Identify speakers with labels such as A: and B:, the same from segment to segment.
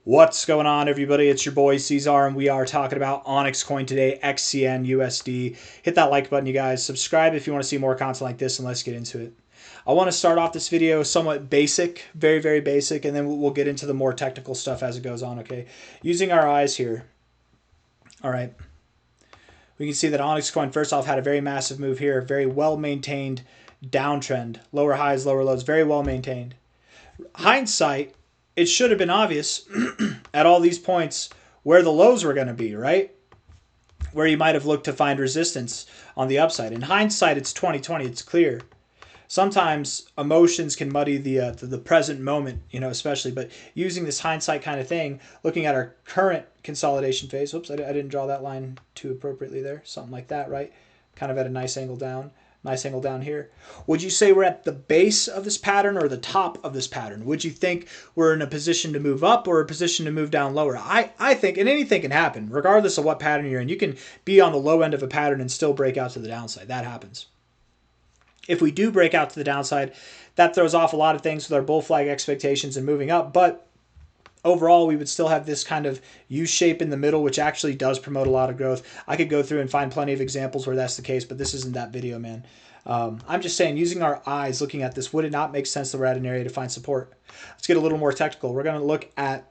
A: What's going on, everybody? It's your boy C-Zar, and we are talking about OnyxCoin today, XCN USD. Hit that like button, you guys. Subscribe if you want to see more content like this, and let's get into it. I want to start off this video somewhat basic, very, very basic, and then we'll get into the more technical stuff as it goes on, okay? Using our eyes here, all right, we can see that OnyxCoin, first off, had a very massive move here, very well-maintained downtrend, lower highs, lower lows, very well-maintained. Hindsight, it should have been obvious at all these points where the lows were going to be, right? Where you might have looked to find resistance on the upside. In hindsight, it's 2020. It's clear. Sometimes emotions can muddy the present moment, you know, especially. But using this hindsight kind of thing, looking at our current consolidation phase. Whoops, I didn't draw that line too appropriately there. Something like that, right? Kind of at a nice angle down. Nice angle down here. Would you say we're at the base of this pattern or the top of this pattern? Would you think we're in a position to move up or a position to move down lower? I think, and anything can happen, regardless of what pattern you're in. You can be on the low end of a pattern and still break out to the downside. That happens. If we do break out to the downside, that throws off a lot of things with our bull flag expectations and moving up. But overall, we would still have this kind of U shape in the middle, which actually does promote a lot of growth. I could go through and find plenty of examples where that's the case, but this isn't that video, man. I'm just saying, using our eyes, looking at this, would it not make sense that we're at an area to find support? Let's get a little more technical. We're going to look at,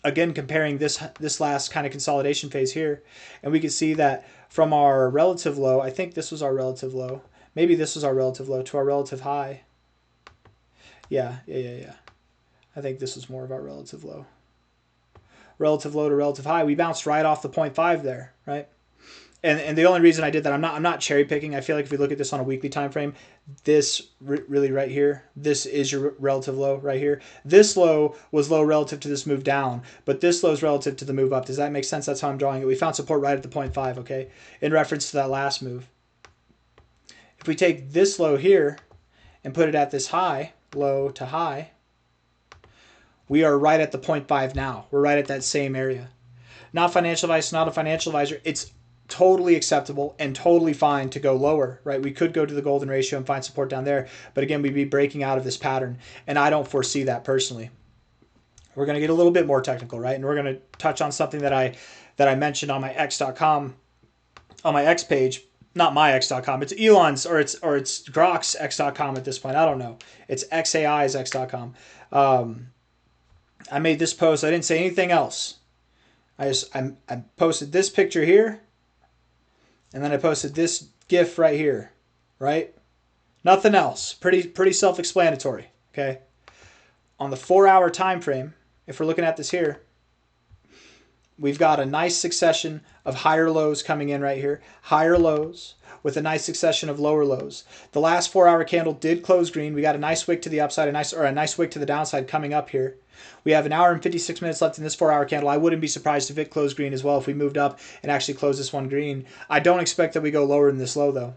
A: again, comparing this last kind of consolidation phase here, and we can see that from our relative low, I think this was our relative low. Maybe this was our relative low to our relative high. Yeah. I think this is more of our relative low. Relative low to relative high. We bounced right off the 0.5 there, right? And the only reason I did that, I'm not cherry picking. I feel like if we look at this on a weekly time frame, this really right here, this is your relative low right here. This low was low relative to this move down, but this low is relative to the move up. Does that make sense? That's how I'm drawing it. We found support right at the 0.5, okay, in reference to that last move. If we take this low here and put it at this high, low to high, we are right at the 0.5 now. We're right at that same area. Not financial advice, not a financial advisor. It's totally acceptable and totally fine to go lower, right? We could go to the golden ratio and find support down there, but again, we'd be breaking out of this pattern, and I don't foresee that personally. We're going to get a little bit more technical, right? And we're going to touch on something that I mentioned on my X.com, on my X page. Not my X.com. It's Elon's or it's Grok's X.com at this point. I don't know. It's XAI's X.com. I made this post. I didn't say anything else. I posted this picture here, and then I posted this GIF right here, right? Nothing else. Pretty self-explanatory, okay? On the 4-hour time frame, if we're looking at this here, we've got a nice succession of higher lows coming in right here. Higher lows with a nice succession of lower lows. The last 4-hour candle did close green. We got a nice wick to the upside, a nice wick to the downside coming up here. We have an hour and 56 minutes left in this 4-hour candle. I wouldn't be surprised if it closed green as well, if we moved up and actually closed this one green. I don't expect that we go lower than this low, though.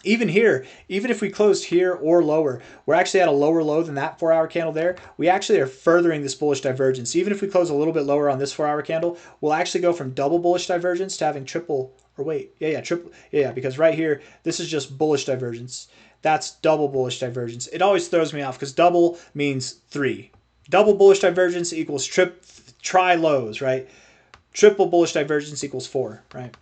A: Even here, even if we closed here or lower, we're actually at a lower low than that 4-hour candle there. We actually are furthering this bullish divergence. Even if we close a little bit lower on this 4-hour candle, we'll actually go from double bullish divergence to having triple, or wait, triple, because right here, this is just bullish divergence. That's double bullish divergence. It always throws me off because double means 3. Double bullish divergence equals tri lows, right? Triple bullish divergence equals 4, right?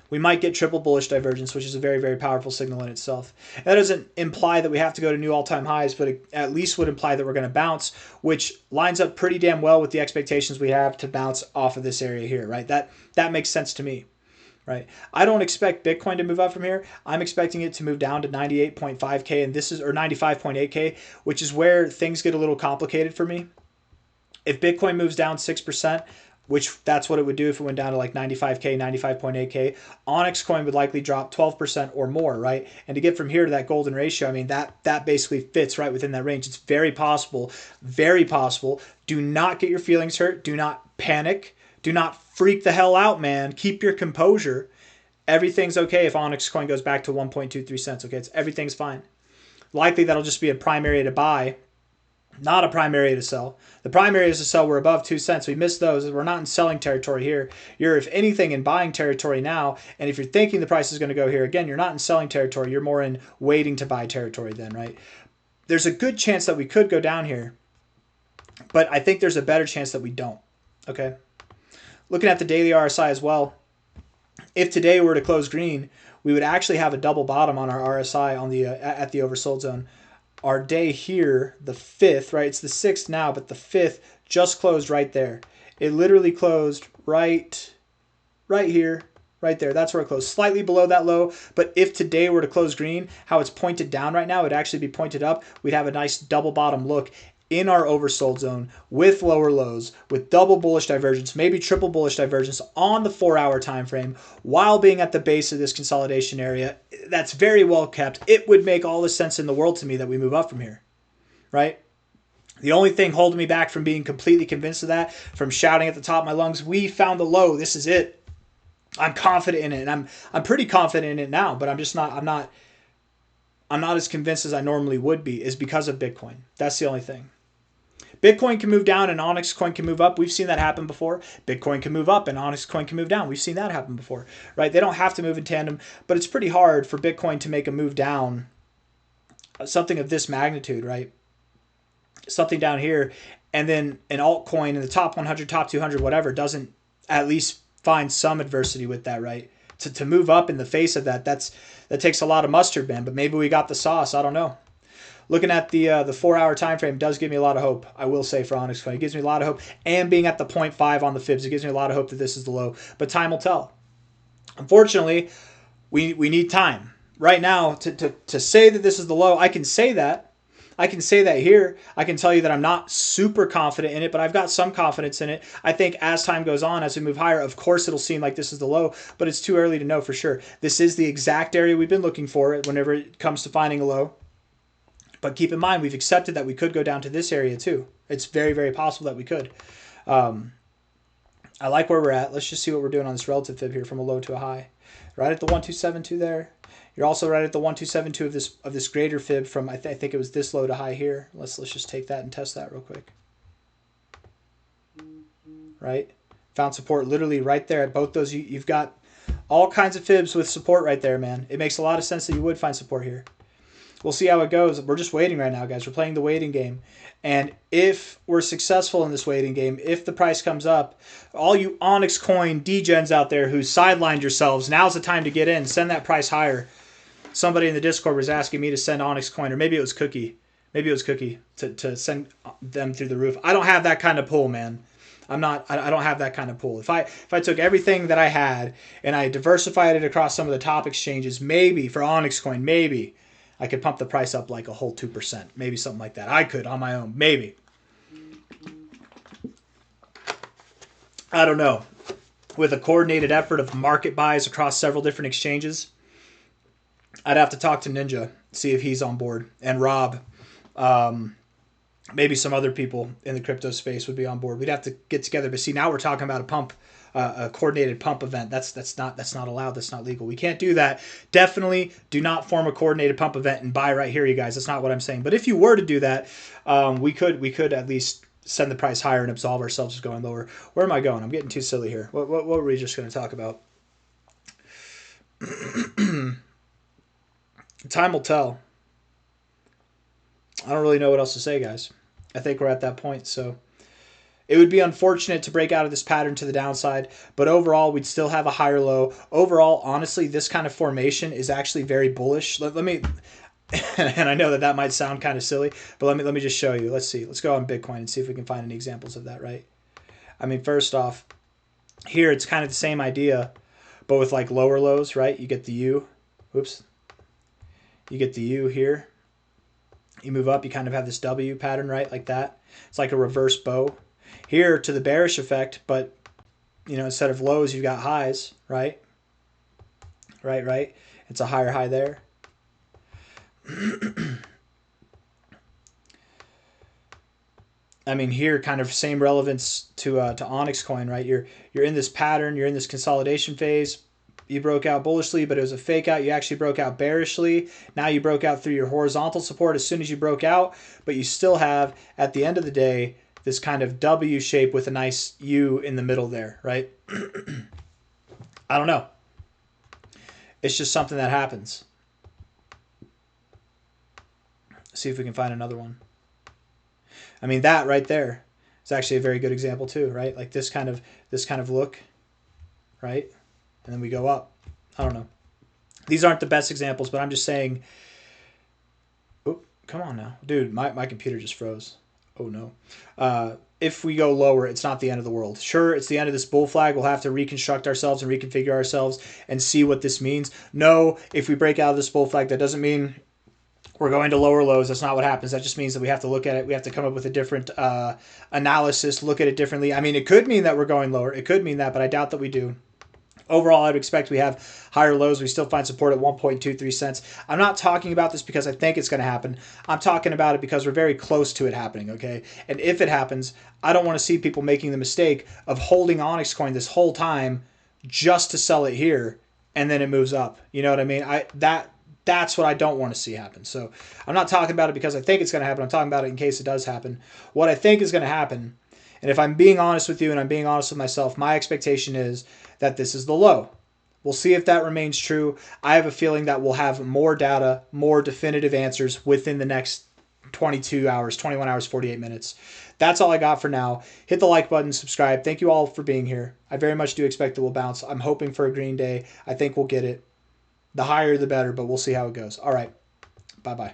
A: We might get triple bullish divergence, which is a very, very powerful signal in itself. And that doesn't imply that we have to go to new all-time highs, but it at least would imply that we're going to bounce, which lines up pretty damn well with the expectations we have to bounce off of this area here, right? That makes sense to me, right? I don't expect Bitcoin to move up from here. I'm expecting it to move down to 98.5K, and this is, or 95.8K, which is where things get a little complicated for me. If Bitcoin moves down 6%, which that's what it would do if it went down to like 95K, 95.8K, OnyxCoin would likely drop 12% or more, right? And to get from here to that golden ratio, I mean, that basically fits right within that range. It's very possible, very possible. Do not get your feelings hurt. Do not panic. Do not freak the hell out, man. Keep your composure. Everything's okay if OnyxCoin goes back to 1.23 cents, okay? Everything's fine. Likely that'll just be a prime area to buy, not a prime area to sell. The prime areas to sell were above 2 cents. We missed those. We're not in selling territory here. You're, if anything, in buying territory now. And if you're thinking the price is going to go here, again, you're not in selling territory. You're more in waiting to buy territory then, right? There's a good chance that we could go down here But I think there's a better chance that we don't. Okay. Looking at the daily RSI as well, if today were to close green, we would actually have a double bottom on our RSI on the at the oversold zone. Our day here, the 5th, right? It's the 6th now, but the 5th just closed right there. It literally closed right here, right there. That's where it closed, slightly below that low. But if today were to close green, how it's pointed down right now, it'd actually be pointed up. We'd have a nice double bottom look in our oversold zone with lower lows, with double bullish divergence, maybe triple bullish divergence on the 4-hour time frame, while being at the base of this consolidation area. That's very well kept. It would make all the sense in the world to me that we move up from here, right? The only thing holding me back from being completely convinced of that, from shouting at the top of my lungs, we found the low, this is it. I'm confident in it, and I'm pretty confident in it now, but I'm just not I'm not as convinced as I normally would be, is because of Bitcoin. That's the only thing. Bitcoin can move down and OnyxCoin can move up. We've seen that happen before. Bitcoin can move up and OnyxCoin can move down. We've seen that happen before, right? They don't have to move in tandem, but it's pretty hard for Bitcoin to make a move down, something of this magnitude, right? Something down here, and then an altcoin in the top 100, top 200, whatever, doesn't at least find some adversity with that, right? To move up in the face of that, that takes a lot of mustard, man. But maybe we got the sauce. I don't know. Looking at the 4-hour time frame does give me a lot of hope, I will say, for OnyxCoin. It gives me a lot of hope. And being at the 0.5 on the fibs, it gives me a lot of hope that this is the low. But time will tell. Unfortunately, we need time. Right now, to say that this is the low, I can say that. I can say that here. I can tell you that I'm not super confident in it, but I've got some confidence in it. I think as time goes on, as we move higher, of course it'll seem like this is the low, but it's too early to know for sure. This is the exact area we've been looking for whenever it comes to finding a low. But keep in mind, we've accepted that we could go down to this area too. It's very, very possible that we could. I like where we're at. Let's just see what we're doing on this relative fib here from a low to a high. Right at the 1272 there. You're also right at the 1272 of this greater fib from I think it was this low to high here. Let's just take that and test that real quick. Right? Found support literally right there at both those. You've got all kinds of fibs with support right there, man. It makes a lot of sense that you would find support here. We'll see how it goes. We're just waiting right now, guys. We're playing the waiting game. And if we're successful in this waiting game, if the price comes up, all you OnyxCoin degens out there who sidelined yourselves, now's the time to get in. Send that price higher. Somebody in the Discord was asking me to send OnyxCoin, or maybe it was Cookie. Maybe it was Cookie to send them through the roof. I don't have that kind of pull, man. I don't have that kind of pull. If I took everything that I had and I diversified it across some of the top exchanges, maybe for OnyxCoin, maybe I could pump the price up like a whole 2%. Maybe something like that. I could on my own. Maybe. I don't know. With a coordinated effort of market buys across several different exchanges, I'd have to talk to Ninja, see if he's on board. And Rob, maybe some other people in the crypto space would be on board. We'd have to get together. But see, now we're talking about a pump. A coordinated pump event. That's not allowed. That's not legal. We can't do that. Definitely do not form a coordinated pump event and buy right here, you guys. That's not what I'm saying. But if you were to do that, we could at least send the price higher and absolve ourselves of going lower. Where am I going? I'm getting too silly here. What were we just going to talk about? Time will tell. I don't really know what else to say, guys. I think we're at that point, so it would be unfortunate to break out of this pattern to the downside, but overall, we'd still have a higher low. Overall, honestly, this kind of formation is actually very bullish. Let me, and I know that might sound kind of silly, but let me just show you. Let's see. Let's go on Bitcoin and see if we can find any examples of that, right? I mean, first off, here it's kind of the same idea, but with like lower lows, right? You get the U. Oops. You get the U here. You move up, you kind of have this W pattern, right? Like that. It's like a reverse bow. Here to the bearish effect, but you know, instead of lows, you've got highs, right? Right. It's a higher high there. I mean, here kind of same relevance to OnyxCoin, right? You're in this pattern, you're in this consolidation phase. You broke out bullishly, but it was a fake out. You actually broke out bearishly. Now you broke out through your horizontal support as soon as you broke out, but you still have, at the end of the day, this kind of W shape with a nice U in the middle there, right? I don't know. It's just something that happens. See if we can find another one. I mean, that right there. It's actually a very good example too, right? Like this kind of look, right? And then we go up. I don't know. These aren't the best examples, but I'm just saying. Oh, come on now. Dude, my computer just froze. Oh no. If we go lower, it's not the end of the world. Sure, it's the end of this bull flag. We'll have to reconstruct ourselves and reconfigure ourselves and see what this means. No, if we break out of this bull flag, that doesn't mean we're going to lower lows. That's not what happens. That just means that we have to look at it. We have to come up with a different analysis, look at it differently. I mean, it could mean that we're going lower. It could mean that, but I doubt that we do. Overall, I'd expect we have higher lows. We still find support at 1.23 cents. I'm not talking about this because I think it's going to happen. I'm talking about it because we're very close to it happening, okay? And if it happens, I don't want to see people making the mistake of holding OnyxCoin this whole time just to sell it here and then it moves up. You know what I mean? That's what I don't want to see happen. So I'm not talking about it because I think it's going to happen. I'm talking about it in case it does happen. What I think is going to happen, and if I'm being honest with you and I'm being honest with myself, my expectation is that this is the low. We'll see if that remains true. I have a feeling that we'll have more data, more definitive answers within the next 22 hours, 21 hours, 48 minutes. That's all I got for now. Hit the like button, subscribe. Thank you all for being here. I very much do expect that we'll bounce. I'm hoping for a green day. I think we'll get it. The higher the better, but we'll see how it goes. All right. Bye-bye.